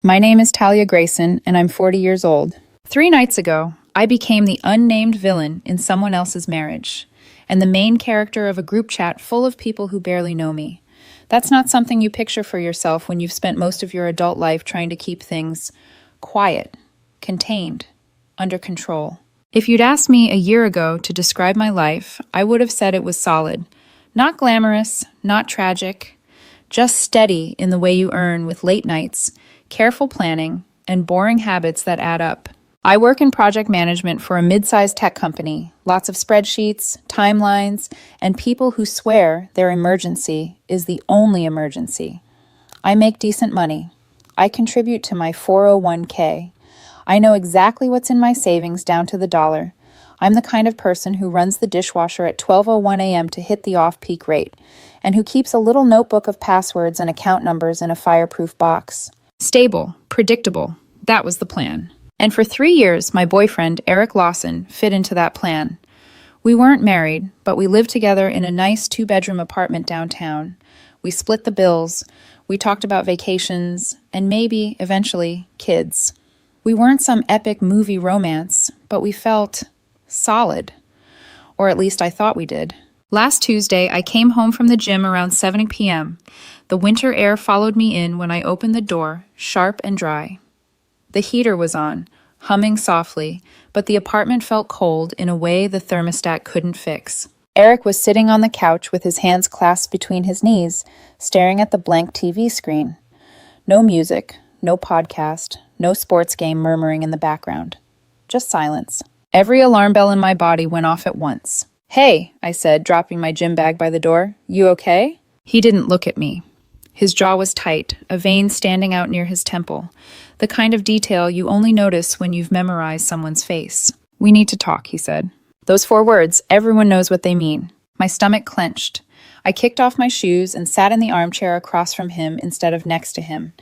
My name is Talia Grayson, and I'm 40 years old. 3 nights ago, I became the unnamed villain in someone else's marriage, and the main character of a group chat full of people who barely know me. That's not something you picture for yourself when you've spent most of your adult life trying to keep things quiet, contained, under control. If you'd asked me a year ago to describe my life, I would have said it was solid. Not glamorous, not tragic, just steady in the way you earn with late nights, careful planning, and boring habits that add up. I work in project management for a mid-sized tech company, lots of spreadsheets, timelines, and people who swear their emergency is the only emergency. I make decent money. I contribute to my 401k. I know exactly what's in my savings down to the dollar. I'm the kind of person who runs the dishwasher at 12:01 a.m. to hit the off-peak rate, and who keeps a little notebook of passwords and account numbers in a fireproof box. Stable, predictable, that was the plan. And for 3 years, my boyfriend, Eric Lawson, fit into that plan. We weren't married, but we lived together in a nice 2-bedroom apartment downtown. We split the bills, we talked about vacations, and maybe, eventually, kids. We weren't some epic movie romance, but we felt solid. Or at least I thought we did. Last Tuesday, I came home from the gym around 7 p.m. The winter air followed me in when I opened the door, sharp and dry. The heater was on, humming softly, but the apartment felt cold in a way the thermostat couldn't fix. Eric was sitting on the couch with his hands clasped between his knees, staring at the blank TV screen. No music, no podcast, no sports game murmuring in the background. Just silence. Every alarm bell in my body went off at once. "Hey," I said, dropping my gym bag by the door. "You okay?" He didn't look at me. His jaw was tight, a vein standing out near his temple, the kind of detail you only notice when you've memorized someone's face. "We need to talk," he said. Those 4 words, everyone knows what they mean. My stomach clenched. I kicked off my shoes and sat in the armchair across from him instead of next to him.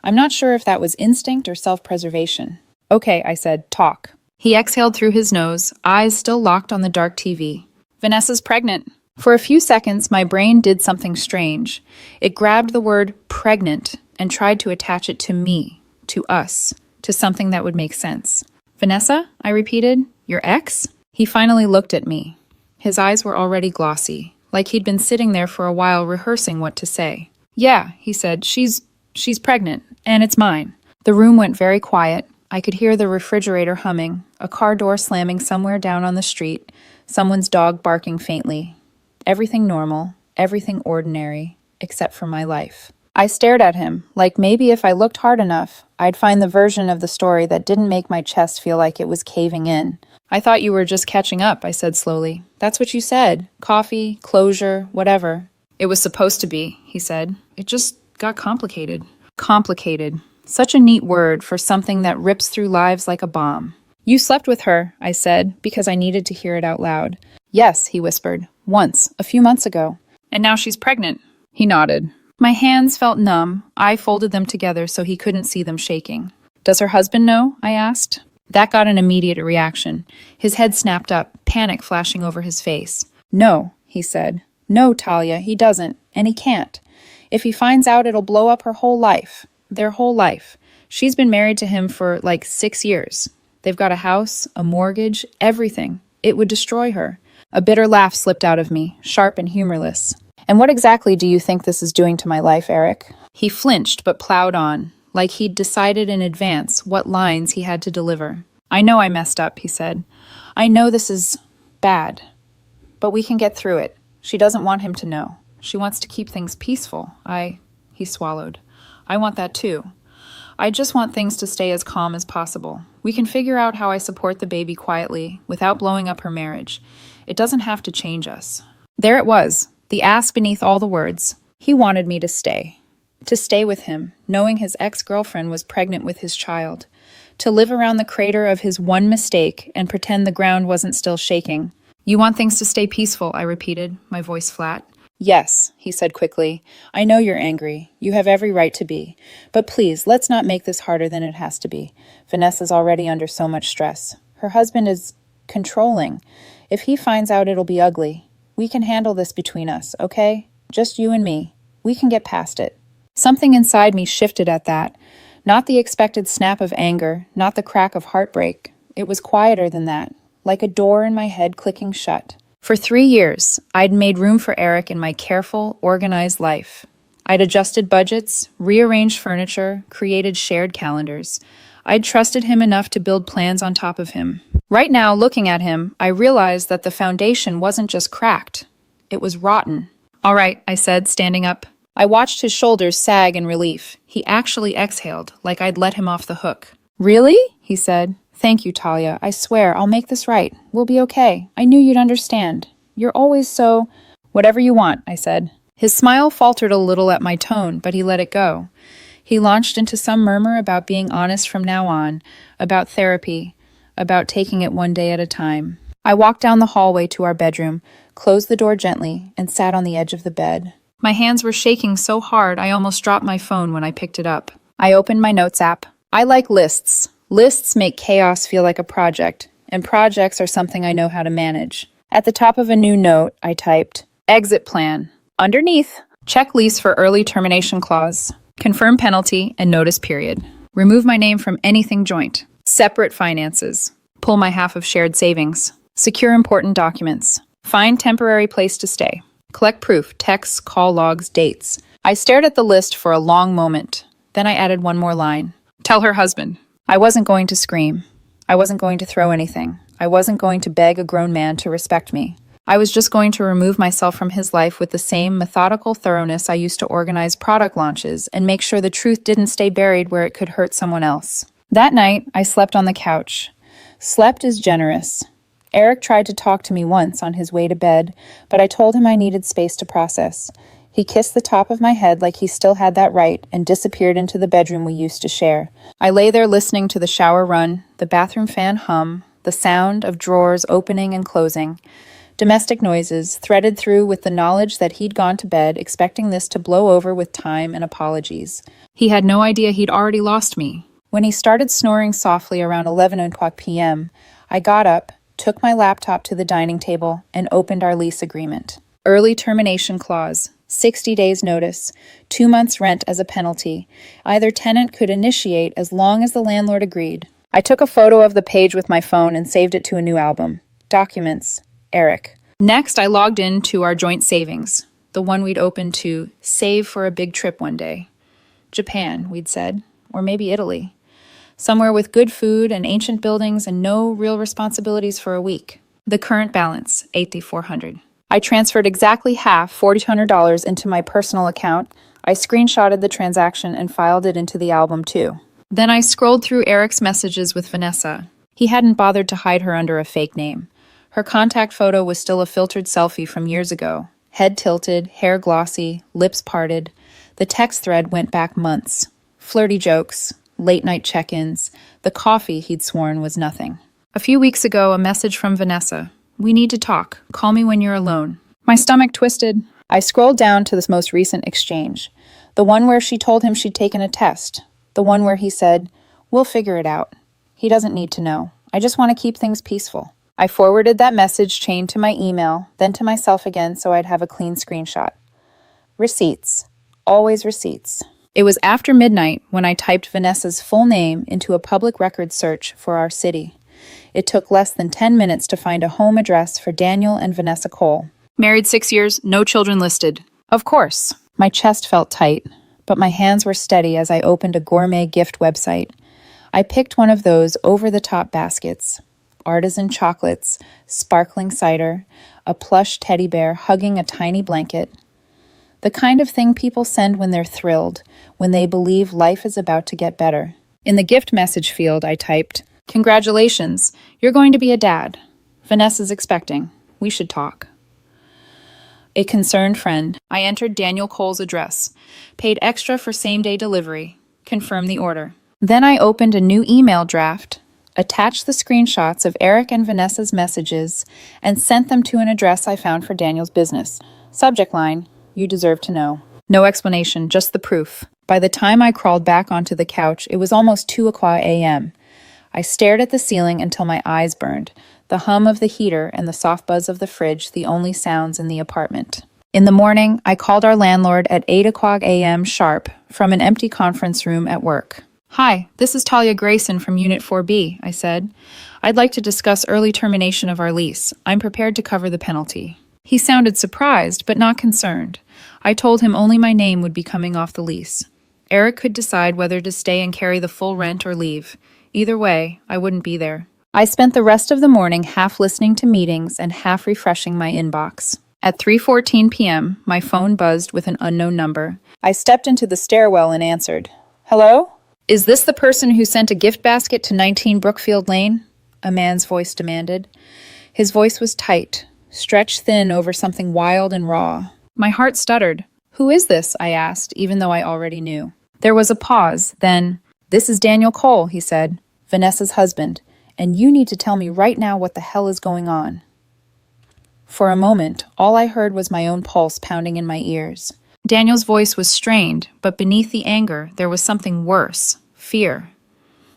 I'm not sure if that was instinct or self-preservation. "Okay," I said, "talk." He exhaled through his nose, eyes still locked on the dark TV. "Vanessa's pregnant." For a few seconds, my brain did something strange. It grabbed the word pregnant and tried to attach it to me, to us, to something that would make sense. "Vanessa?" I repeated. "Your ex?" He finally looked at me. His eyes were already glossy, like he'd been sitting there for a while rehearsing what to say. "Yeah," he said, she's pregnant, and it's mine." The room went very quiet. I could hear the refrigerator humming, a car door slamming somewhere down on the street, someone's dog barking faintly. Everything normal, everything ordinary, except for my life. I stared at him, like maybe if I looked hard enough, I'd find the version of the story that didn't make my chest feel like it was caving in. "I thought you were just catching up," I said slowly. "That's what you said. Coffee, closure, whatever." "It was supposed to be," he said. "It just got complicated." Complicated. Such a neat word for something that rips through lives like a bomb. "You slept with her," I said, because I needed to hear it out loud. "Yes," he whispered. "Once, a few months ago." "And now she's pregnant." He nodded. My hands felt numb. I folded them together so he couldn't see them shaking. "Does her husband know?" I asked. That got an immediate reaction. His head snapped up, panic flashing over his face. "No," he said. "No, Talia, he doesn't, and he can't. If he finds out, it'll blow up her whole life. Their whole life. She's been married to him for like 6 years. They've got a house, a mortgage, everything. It would destroy her." A bitter laugh slipped out of me, sharp and humorless. "And what exactly do you think this is doing to my life, Eric?" He flinched but plowed on, like he'd decided in advance what lines he had to deliver. "I know I messed up," he said. "I know this is bad. But we can get through it. She doesn't want him to know. She wants to keep things peaceful. He swallowed. "I want that too. I just want things to stay as calm as possible. We can figure out how I support the baby quietly, without blowing up her marriage. It doesn't have to change us." There it was, the ask beneath all the words. He wanted me to stay. To stay with him, knowing his ex-girlfriend was pregnant with his child. To live around the crater of his one mistake and pretend the ground wasn't still shaking. "You want things to stay peaceful," I repeated, my voice flat. "Yes," he said quickly. "I know you're angry. You have every right to be. But please, let's not make this harder than it has to be. Vanessa's already under so much stress. Her husband is controlling. If he finds out, it'll be ugly. We can handle this between us, okay? Just you and me. We can get past it." Something inside me shifted at that. Not the expected snap of anger, not the crack of heartbreak. It was quieter than that, like a door in my head clicking shut. For 3 years, I'd made room for Eric in my careful, organized life. I'd adjusted budgets, rearranged furniture, created shared calendars. I'd trusted him enough to build plans on top of him. Right now, looking at him, I realized that the foundation wasn't just cracked. It was rotten. "All right," I said, standing up. I watched his shoulders sag in relief. He actually exhaled, like I'd let him off the hook. "Really?" he said. "Thank you, Talia. I swear, I'll make this right. We'll be okay. I knew you'd understand. You're always so—" "Whatever you want," I said. His smile faltered a little at my tone, but he let it go. He launched into some murmur about being honest from now on, about therapy, about taking it one day at a time. I walked down the hallway to our bedroom, closed the door gently, and sat on the edge of the bed. My hands were shaking so hard I almost dropped my phone when I picked it up. I opened my notes app. I like lists. Lists make chaos feel like a project, and projects are something I know how to manage. At the top of a new note, I typed, "Exit plan." Underneath, check lease for early termination clause. Confirm penalty and notice period. Remove my name from anything joint. Separate finances. Pull my half of shared savings. Secure important documents. Find temporary place to stay. Collect proof, texts, call logs, dates. I stared at the list for a long moment. Then I added one more line. Tell her husband. I wasn't going to scream. I wasn't going to throw anything. I wasn't going to beg a grown man to respect me. I was just going to remove myself from his life with the same methodical thoroughness I used to organize product launches and make sure the truth didn't stay buried where it could hurt someone else. That night, I slept on the couch. Slept is generous. Eric tried to talk to me once on his way to bed, but I told him I needed space to process. He kissed the top of my head like he still had that right and disappeared into the bedroom we used to share. I lay there listening to the shower run, the bathroom fan hum, the sound of drawers opening and closing. Domestic noises, threaded through with the knowledge that he'd gone to bed expecting this to blow over with time and apologies. He had no idea he'd already lost me. When he started snoring softly around 11 o'clock p.m., I got up, took my laptop to the dining table, and opened our lease agreement. Early termination clause, 60 days notice, 2 months rent as a penalty. Either tenant could initiate as long as the landlord agreed. I took a photo of the page with my phone and saved it to a new album. Documents. Eric. Next, I logged in to our joint savings, the one we'd opened to save for a big trip one day. Japan, we'd said, or maybe Italy. Somewhere with good food and ancient buildings and no real responsibilities for a week. The current balance, $8,400. I transferred exactly half, $4,200, into my personal account. I screenshotted the transaction and filed it into the album too. Then I scrolled through Eric's messages with Vanessa. He hadn't bothered to hide her under a fake name. Her contact photo was still a filtered selfie from years ago. Head tilted, hair glossy, lips parted. The text thread went back months. Flirty jokes, late-night check-ins. The coffee he'd sworn was nothing. A few weeks ago, a message from Vanessa. "We need to talk. Call me when you're alone." My stomach twisted. I scrolled down to this most recent exchange. The one where she told him she'd taken a test. The one where he said, "We'll figure it out. He doesn't need to know. I just want to keep things peaceful." I forwarded that message chain to my email, then to myself again so I'd have a clean screenshot. Receipts. Always receipts. It was after midnight when I typed Vanessa's full name into a public records search for our city. It took less than 10 minutes to find a home address for Daniel and Vanessa Cole. Married 6 years, no children listed. Of course. My chest felt tight, but my hands were steady as I opened a gourmet gift website. I picked one of those over-the-top baskets. Artisan chocolates, sparkling cider, a plush teddy bear hugging a tiny blanket. The kind of thing people send when they're thrilled, when they believe life is about to get better. In the gift message field, I typed, "Congratulations, you're going to be a dad. Vanessa's expecting. We should talk." A concerned friend. I entered Daniel Cole's address, paid extra for same-day delivery, confirmed the order. Then I opened a new email draft, attached the screenshots of Eric and Vanessa's messages, and sent them to an address I found for Daniel's business. Subject line, "You deserve to know." No explanation, just the proof. By the time I crawled back onto the couch, it was almost 2 o'clock a.m. I stared at the ceiling until my eyes burned, the hum of the heater and the soft buzz of the fridge the only sounds in the apartment. In the morning, I called our landlord at 8 o'clock a.m. sharp from an empty conference room at work. Hi, this is Talia Grayson from Unit 4B, I said. I'd like to discuss early termination of our lease. I'm prepared to cover the penalty. He sounded surprised, but not concerned. I told him only my name would be coming off the lease. Eric could decide whether to stay and carry the full rent or leave. Either way, I wouldn't be there. I spent the rest of the morning half listening to meetings and half refreshing my inbox. At 3:14 p.m., my phone buzzed with an unknown number. I stepped into the stairwell and answered. Hello? Is this the person who sent a gift basket to 19 Brookfield Lane? A man's voice demanded. His voice was tight, stretched thin over something wild and raw. My heart stuttered. Who is this? I asked, even though I already knew. There was a pause, then, This is Daniel Cole, he said, Vanessa's husband, and you need to tell me right now what the hell is going on. For a moment, all I heard was my own pulse pounding in my ears. Daniel's voice was strained, but beneath the anger, there was something worse, fear.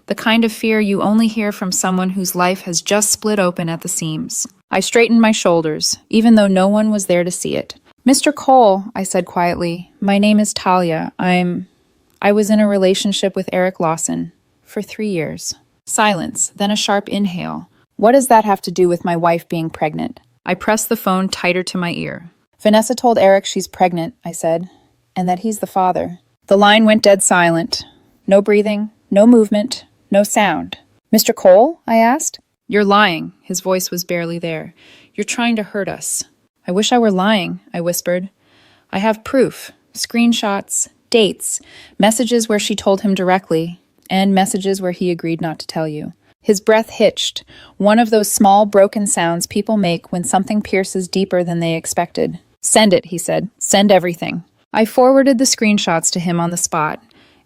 The kind of fear you only hear from someone whose life has just split open at the seams. I straightened my shoulders, even though no one was there to see it. Mr. Cole, I said quietly, my name is Talia. I was in a relationship with Eric Lawson for 3 years. Silence, then a sharp inhale. What does that have to do with my wife being pregnant? I pressed the phone tighter to my ear. Vanessa told Eric she's pregnant, I said, and that he's the father. The line went dead silent. No breathing, no movement, no sound. Mr. Cole? I asked. You're lying. His voice was barely there. You're trying to hurt us. I wish I were lying, I whispered. I have proof, screenshots, dates, messages where she told him directly, and messages where he agreed not to tell you. His breath hitched, one of those small, broken sounds people make when something pierces deeper than they expected. Send it, he said. Send everything. I forwarded the screenshots to him on the spot.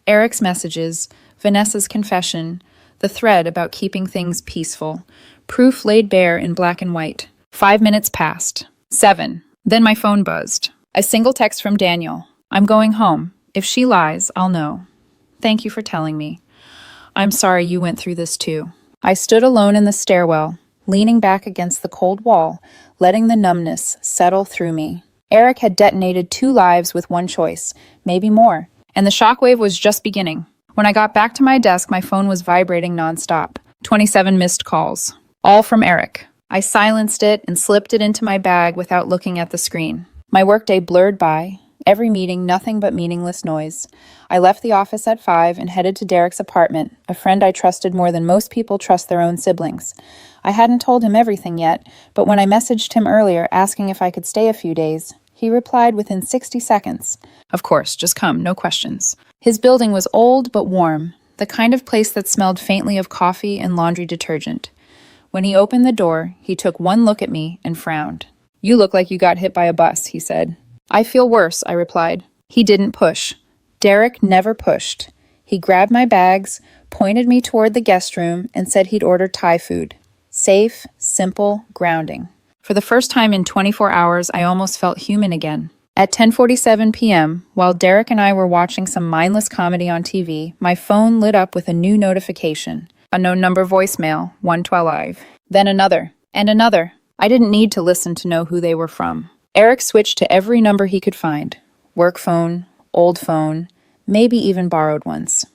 Eric's messages, Vanessa's confession, the thread about keeping things peaceful. Proof laid bare in black and white. 5 minutes passed. 7. Then my phone buzzed. A single text from Daniel. I'm going home. If she lies, I'll know. Thank you for telling me. I'm sorry you went through this too. I stood alone in the stairwell, leaning back against the cold wall, letting the numbness settle through me. Eric had detonated 2 lives with one choice, maybe more, and the shockwave was just beginning. When I got back to my desk, my phone was vibrating nonstop. 27 missed calls. All from Eric. I silenced it and slipped it into my bag without looking at the screen. My workday blurred by. Every meeting, nothing but meaningless noise. I left the office at 5 and headed to Derek's apartment, a friend I trusted more than most people trust their own siblings. I hadn't told him everything yet, but when I messaged him earlier asking if I could stay a few days, he replied within 60 seconds. Of course, just come, no questions. His building was old but warm, the kind of place that smelled faintly of coffee and laundry detergent. When he opened the door, he took one look at me and frowned. You look like you got hit by a bus, he said. I feel worse, I replied. He didn't push. Derek never pushed. He grabbed my bags, pointed me toward the guest room, and said he'd ordered Thai food. Safe, simple, grounding. For the first time in 24 hours, I almost felt human again. At 10:47 p.m., while Derek and I were watching some mindless comedy on TV, my phone lit up with a new notification. A no-number voicemail, 112. Then another, and another. I didn't need to listen to know who they were from. Eric switched to every number he could find. Work phone, old phone, maybe even borrowed ones.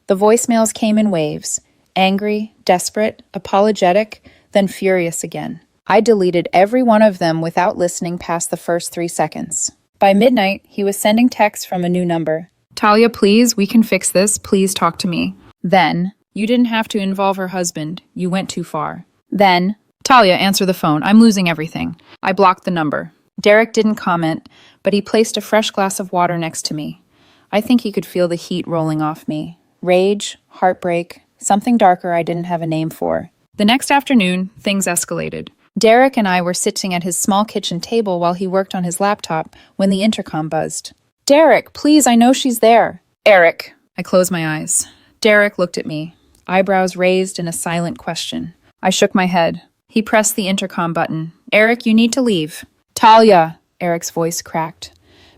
The voicemails came in waves. Angry, desperate, apologetic, then furious again. I deleted every one of them without listening past the first 3 seconds. By midnight, he was sending texts from a new number. Talia, please, we can fix this. Please talk to me. Then, you didn't have to involve her husband. You went too far. Then, Talia, answer the phone. I'm losing everything. I blocked the number. Derek didn't comment, but he placed a fresh glass of water next to me. I think he could feel the heat rolling off me. Rage, heartbreak, something darker I didn't have a name for. The next afternoon, things escalated. Derek and I were sitting at his small kitchen table while he worked on his laptop when the intercom buzzed. Derek, please, I know she's there. Eric. I closed my eyes. Derek looked at me, eyebrows raised in a silent question. I shook my head. He pressed the intercom button. Eric, you need to leave. Talia, Eric's voice cracked.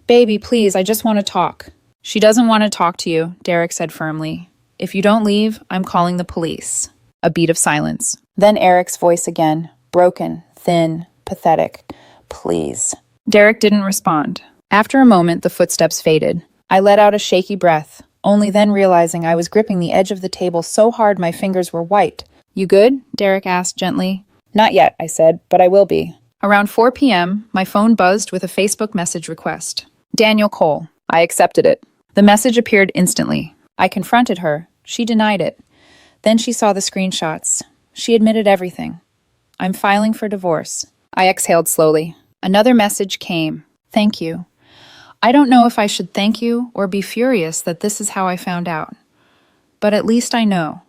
Baby, please, I just want to talk. She doesn't want to talk to you, Derek said firmly. If you don't leave, I'm calling the police. A beat of silence. Then Eric's voice again, broken, thin, pathetic. Please. Derek didn't respond. After a moment, the footsteps faded. I let out a shaky breath. only then realizing I was gripping the edge of the table so hard my fingers were white. You good? Derek asked gently. Not yet, I said, but I will be. Around 4 p.m., my phone buzzed with a Facebook message request. Daniel Cole. I accepted it. The message appeared instantly. I confronted her. She denied it. Then she saw the screenshots. She admitted everything. I'm filing for divorce. I exhaled slowly. Another message came. Thank you. I don't know if I should thank you or be furious that this is how I found out. But at least I know.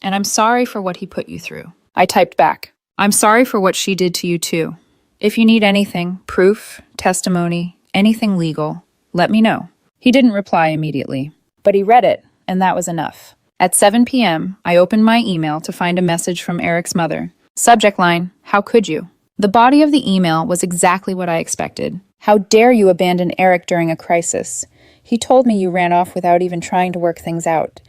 And I'm sorry for what he put you through. I typed back. I'm sorry for what she did to you too. If you need anything, proof, testimony, anything legal, let me know. He didn't reply immediately, but he read it, and that was enough. At 7 p.m., I opened my email to find a message from Eric's mother. Subject line, how could you? The body of the email was exactly what I expected. How dare you abandon Eric during a crisis? He told me you ran off without even trying to work things out.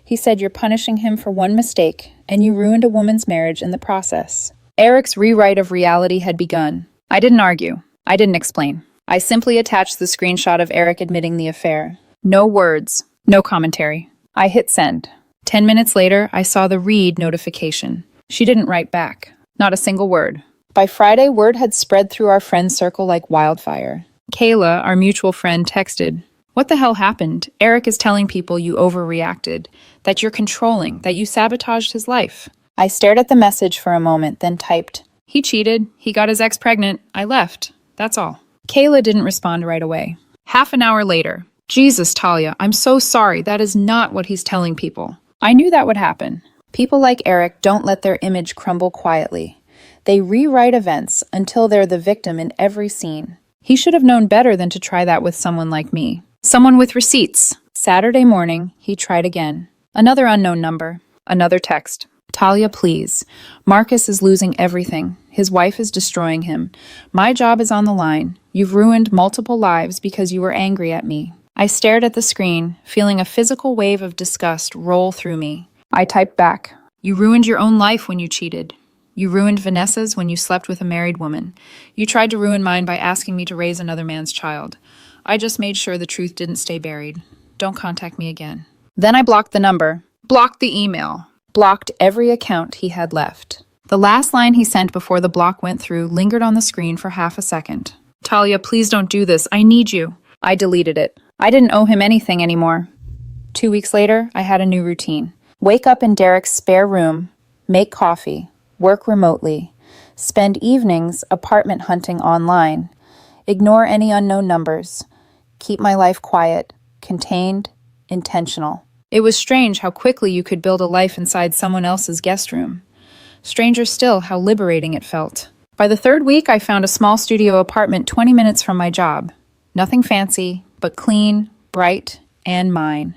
He said you're punishing him for one mistake, and you ruined a woman's marriage in the process. Eric's rewrite of reality had begun. I didn't argue. I didn't explain. I simply attached the screenshot of Eric admitting the affair. No words, no commentary. I hit send. 10 minutes later, I saw the read notification. She didn't write back. Not a single word. By Friday, word had spread through our friend circle like wildfire. Kayla, our mutual friend, texted, "What the hell happened? Eric is telling people you overreacted, that you're controlling, that you sabotaged his life." I stared at the message for a moment, then typed, "He cheated. He got his ex pregnant. I left. That's all." Kayla didn't respond right away. Half an hour later, "Jesus, Talia, I'm so sorry. That is not what he's telling people." I knew that would happen. People like Eric don't let their image crumble quietly. They rewrite events until they're the victim in every scene. He should have known better than to try that with someone like me. Someone with receipts. Saturday morning, he tried again. Another unknown number. Another text. "Talia, please. Marcus is losing everything. His wife is destroying him. My job is on the line. You've ruined multiple lives because you were angry at me." I stared at the screen, feeling a physical wave of disgust roll through me. I typed back, "You ruined your own life when you cheated. You ruined Vanessa's when you slept with a married woman. You tried to ruin mine by asking me to raise another man's child. I just made sure the truth didn't stay buried. Don't contact me again." Then I blocked the number, blocked the email, blocked every account he had left. The last line he sent before the block went through lingered on the screen for half a second. "Talia, please don't do this. I need you." I deleted it. I didn't owe him anything anymore. 2 weeks later, I had a new routine. Wake up in Derek's spare room, make coffee, work remotely, spend evenings apartment hunting online, ignore any unknown numbers, keep my life quiet, contained, intentional. It was strange how quickly you could build a life inside someone else's guest room. Stranger still how liberating it felt. By the third week, I found a small studio apartment 20 minutes from my job. Nothing fancy, but clean, bright, and mine.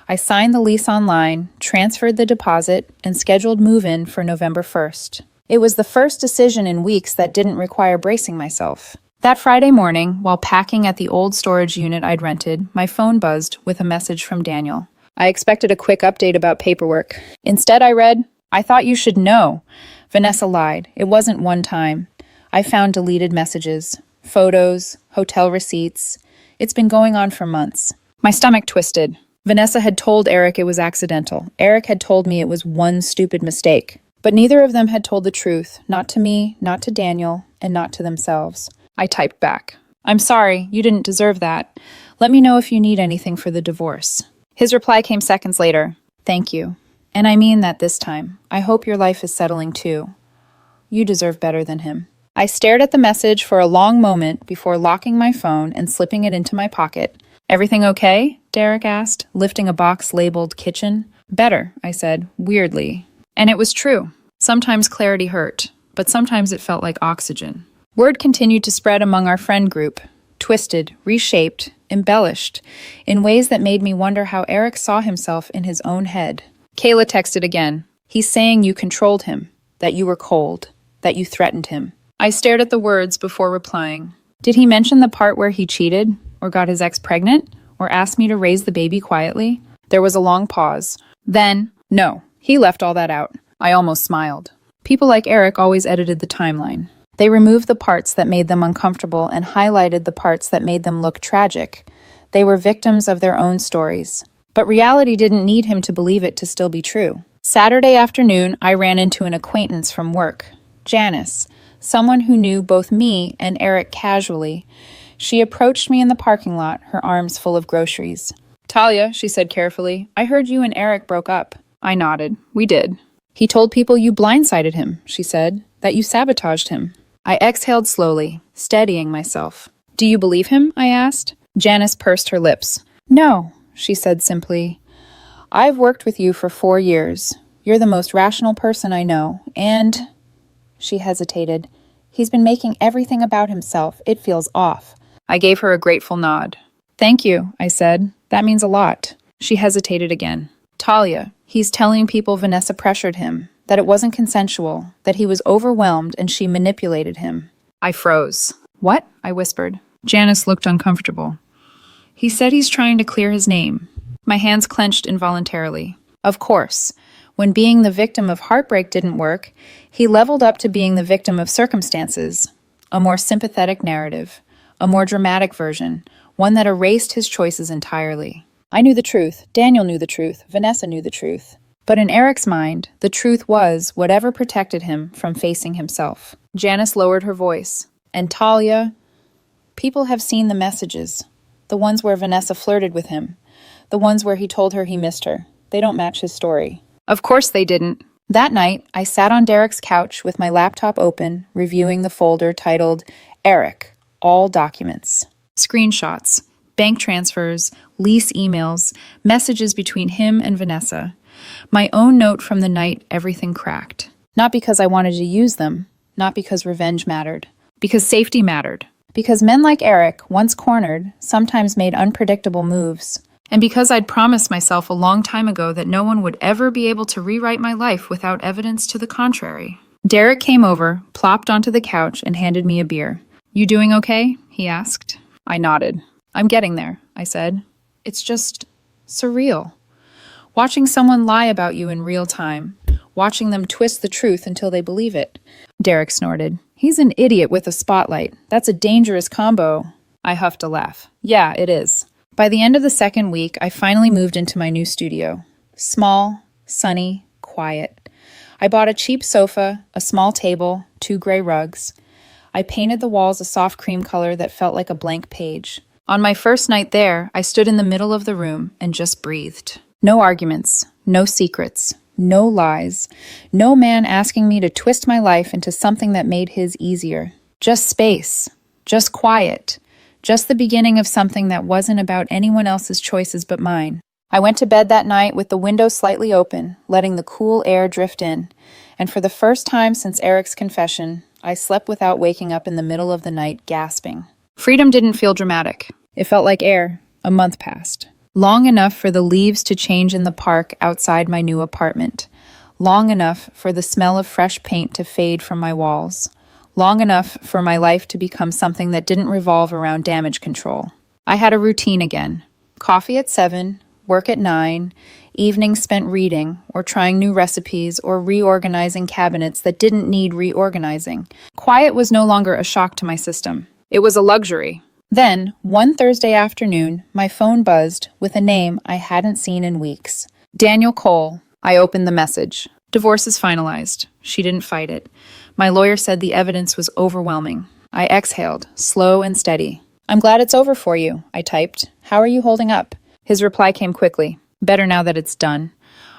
I signed the lease online, transferred the deposit, and scheduled move-in for November 1st. It was the first decision in weeks that didn't require bracing myself. That Friday morning, while packing at the old storage unit I'd rented, my phone buzzed with a message from Daniel. I expected a quick update about paperwork. Instead, I read, "I thought you should know." Vanessa lied. It wasn't one time. I found deleted messages, photos, hotel receipts. It's been going on for months. My stomach twisted. Vanessa had told Eric it was accidental. Eric had told me it was one stupid mistake. But neither of them had told the truth, not to me, not to Daniel, and not to themselves. I typed back, "I'm sorry, you didn't deserve that. Let me know if you need anything for the divorce." His reply came seconds later. "Thank you. And I mean that this time. I hope your life is settling too. You deserve better than him." I stared at the message for a long moment before locking my phone and slipping it into my pocket. "Everything okay?" Derek asked, lifting a box labeled kitchen. "Better," I said, weirdly. And it was true. Sometimes clarity hurt, but sometimes it felt like oxygen. Word continued to spread among our friend group, twisted, reshaped, embellished, in ways that made me wonder how Eric saw himself in his own head. Kayla texted again. "He's saying you controlled him, that you were cold, that you threatened him." I stared at the words before replying. Did he mention the part where he cheated, or got his ex pregnant, or asked me to raise the baby quietly? There was a long pause. Then, no, he left all that out. I almost smiled. People like Eric always edited the timeline. They removed the parts that made them uncomfortable and highlighted the parts that made them look tragic. They were victims of their own stories. But reality didn't need him to believe it to still be true. Saturday afternoon, I ran into an acquaintance from work, Janice, someone who knew both me and Eric casually. She approached me in the parking lot, her arms full of groceries. "Talia," she said carefully, "I heard you and Eric broke up." I nodded. "We did." "He told people you blindsided him," she said, "that you sabotaged him." I exhaled slowly, steadying myself. "Do you believe him?" I asked. Janice pursed her lips. "No," she said simply. "I've worked with you for 4 years. You're the most rational person I know, and—" She hesitated. "He's been making everything about himself. It feels off." I gave her a grateful nod. "Thank you," I said. "That means a lot." She hesitated again. "Talia, he's telling people Vanessa pressured him, that it wasn't consensual, that he was overwhelmed and she manipulated him." I froze. "What?" I whispered. Janice looked uncomfortable. "He said he's trying to clear his name." My hands clenched involuntarily. Of course, when being the victim of heartbreak didn't work, he leveled up to being the victim of circumstances. A more sympathetic narrative, a more dramatic version, one that erased his choices entirely. I knew the truth, Daniel knew the truth, Vanessa knew the truth. But in Eric's mind, the truth was whatever protected him from facing himself. Janice lowered her voice. "And Talia, people have seen the messages. The ones where Vanessa flirted with him. The ones where he told her he missed her. They don't match his story." Of course they didn't. That night, I sat on Derek's couch with my laptop open, reviewing the folder titled Eric, All Documents. Screenshots, bank transfers, lease emails, messages between him and Vanessa. My own note from the night everything cracked. Not because I wanted to use them, not because revenge mattered, because safety mattered, because men like Eric, once cornered, sometimes made unpredictable moves, and because I'd promised myself a long time ago that no one would ever be able to rewrite my life without evidence to the contrary. Derek came over, plopped onto the couch, and handed me a beer. "You doing okay?" he asked. I nodded. "I'm getting there," I said. "It's just surreal. Watching someone lie about you in real time, watching them twist the truth until they believe it." Derek snorted. "He's an idiot with a spotlight. That's a dangerous combo." I huffed a laugh. "Yeah, it is." By the end of the second week, I finally moved into my new studio. Small, sunny, quiet. I bought a cheap sofa, a small table, 2 gray rugs. I painted the walls a soft cream color that felt like a blank page. On my first night there, I stood in the middle of the room and just breathed. No arguments, no secrets, no lies, no man asking me to twist my life into something that made his easier. Just space, just quiet, just the beginning of something that wasn't about anyone else's choices but mine. I went to bed that night with the window slightly open, letting the cool air drift in, and for the first time since Eric's confession, I slept without waking up in the middle of the night gasping. Freedom didn't feel dramatic. It felt like air. A month passed. Long enough for the leaves to change in the park outside my new apartment. Long enough for the smell of fresh paint to fade from my walls. Long enough for my life to become something that didn't revolve around damage control. I had a routine again. Coffee at 7, work at 9, evenings spent reading, or trying new recipes, or reorganizing cabinets that didn't need reorganizing. Quiet was no longer a shock to my system. It was a luxury. Then, one Thursday afternoon, my phone buzzed with a name I hadn't seen in weeks. Daniel Cole. I opened the message. "Divorce is finalized." She didn't fight it. My lawyer said the evidence was overwhelming. I exhaled, slow and steady. "I'm glad it's over for you," I typed. "How are you holding up?" His reply came quickly. "Better now that it's done.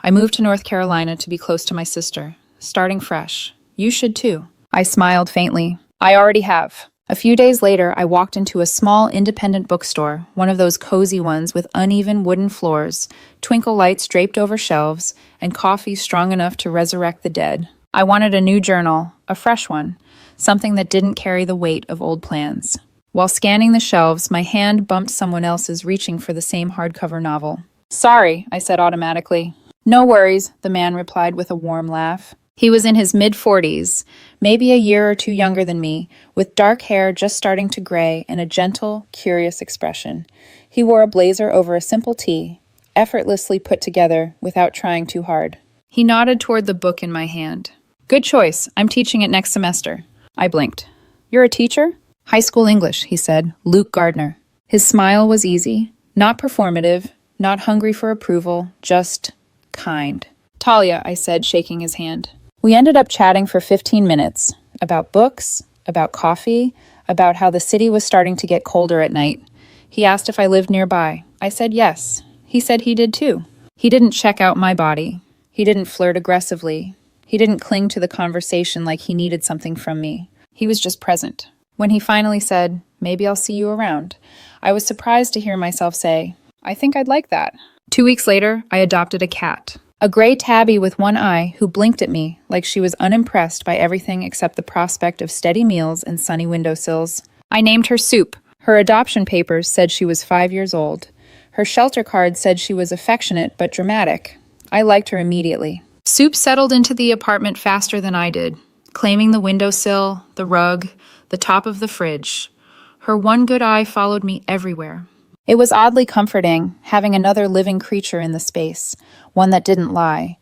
I moved to North Carolina to be close to my sister. Starting fresh. You should too." I smiled faintly. "I already have." A few days later, I walked into a small independent bookstore, one of those cozy ones with uneven wooden floors, twinkle lights draped over shelves, and coffee strong enough to resurrect the dead. I wanted a new journal, a fresh one, something that didn't carry the weight of old plans. While scanning the shelves, my hand bumped someone else's reaching for the same hardcover novel. "Sorry," I said automatically. "No worries," the man replied with a warm laugh. He was in his mid-40s, maybe a year or two younger than me, with dark hair just starting to gray and a gentle, curious expression. He wore a blazer over a simple tee, effortlessly put together without trying too hard. He nodded toward the book in my hand. "Good choice. I'm teaching it next semester." I blinked. "You're a teacher?" "High school English," he said. "Luke Gardner." His smile was easy, not performative, not hungry for approval, just kind. Talia, I said, shaking his hand. We ended up chatting for 15 minutes about books, about coffee, about how the city was starting to get colder at night. He asked if I lived nearby. I said yes. He said he did too. He didn't check out my body. He didn't flirt aggressively. He didn't cling to the conversation like he needed something from me. He was just present. When he finally said, "Maybe I'll see you around," I was surprised to hear myself say, "I think I'd like that." 2 weeks later, I adopted a cat. A gray tabby with one eye who blinked at me like she was unimpressed by everything except the prospect of steady meals and sunny windowsills. I named her Soup. Her adoption papers said she was 5 years old. Her shelter card said she was affectionate but dramatic. I liked her immediately. Soup settled into the apartment faster than I did, claiming the windowsill, the rug, the top of the fridge. Her one good eye followed me everywhere. It was oddly comforting, having another living creature in the space, one that didn't lie,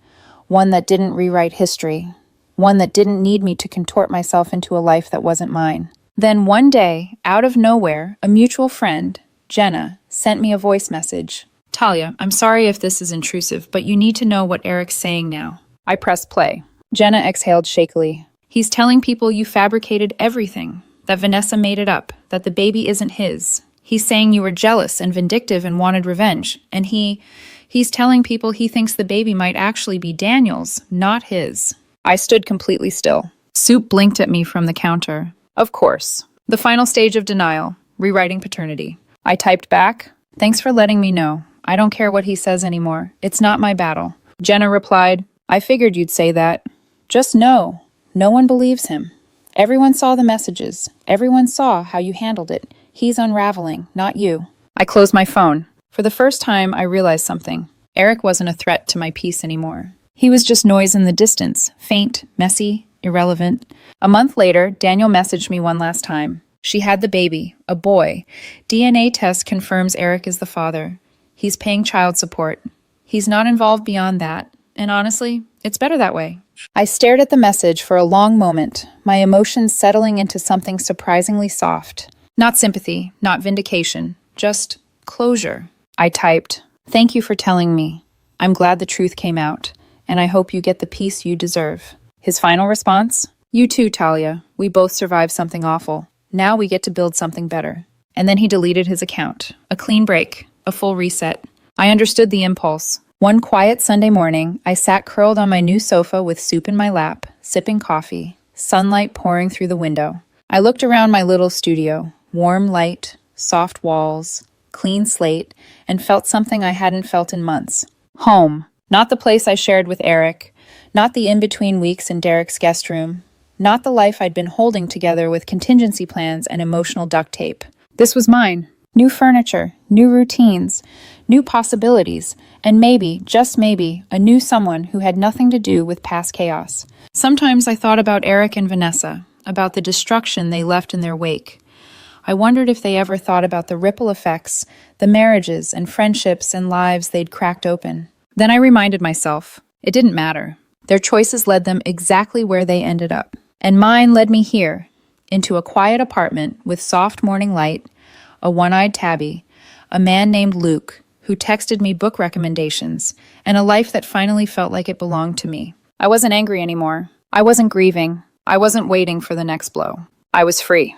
one that didn't rewrite history, one that didn't need me to contort myself into a life that wasn't mine. Then one day, out of nowhere, a mutual friend, Jenna, sent me a voice message. "Talia, I'm sorry if this is intrusive, but you need to know what Eric's saying now." I pressed play. Jenna exhaled shakily. "He's telling people you fabricated everything, that Vanessa made it up, that the baby isn't his. He's saying you were jealous and vindictive and wanted revenge, and he's telling people he thinks the baby might actually be Daniel's, not his." I stood completely still. Soup blinked at me from the counter. Of course. The final stage of denial, rewriting paternity. I typed back, "Thanks for letting me know. I don't care what he says anymore. It's not my battle." Jenna replied, "I figured you'd say that. Just know, no one believes him. Everyone saw the messages. Everyone saw how you handled it. He's unraveling, not you." I closed my phone. For the first time, I realized something. Eric wasn't a threat to my peace anymore. He was just noise in the distance, faint, messy, irrelevant. A month later, Daniel messaged me one last time. She had the baby, a boy. DNA test confirms Eric is the father. He's paying child support. He's not involved beyond that. And honestly, it's better that way. I stared at the message for a long moment, my emotions settling into something surprisingly soft. Not sympathy, not vindication, just closure. I typed, "Thank you for telling me. I'm glad the truth came out, and I hope you get the peace you deserve." His final response? "You too, Talia. We both survived something awful. Now we get to build something better." And then he deleted his account. A clean break, a full reset. I understood the impulse. One quiet Sunday morning, I sat curled on my new sofa with Soup in my lap, sipping coffee, sunlight pouring through the window. I looked around my little studio, warm light, soft walls, clean slate, and felt something I hadn't felt in months. Home. Not the place I shared with Eric, not the in-between weeks in Derek's guest room, not the life I'd been holding together with contingency plans and emotional duct tape. This was mine. New furniture, new routines, new possibilities, and maybe, just maybe, a new someone who had nothing to do with past chaos. Sometimes I thought about Eric and Vanessa, about the destruction they left in their wake. I wondered if they ever thought about the ripple effects, the marriages and friendships and lives they'd cracked open. Then I reminded myself, it didn't matter. Their choices led them exactly where they ended up. And mine led me here, into a quiet apartment with soft morning light, a one-eyed tabby, a man named Luke, who texted me book recommendations, and a life that finally felt like it belonged to me. I wasn't angry anymore. I wasn't grieving. I wasn't waiting for the next blow. I was free.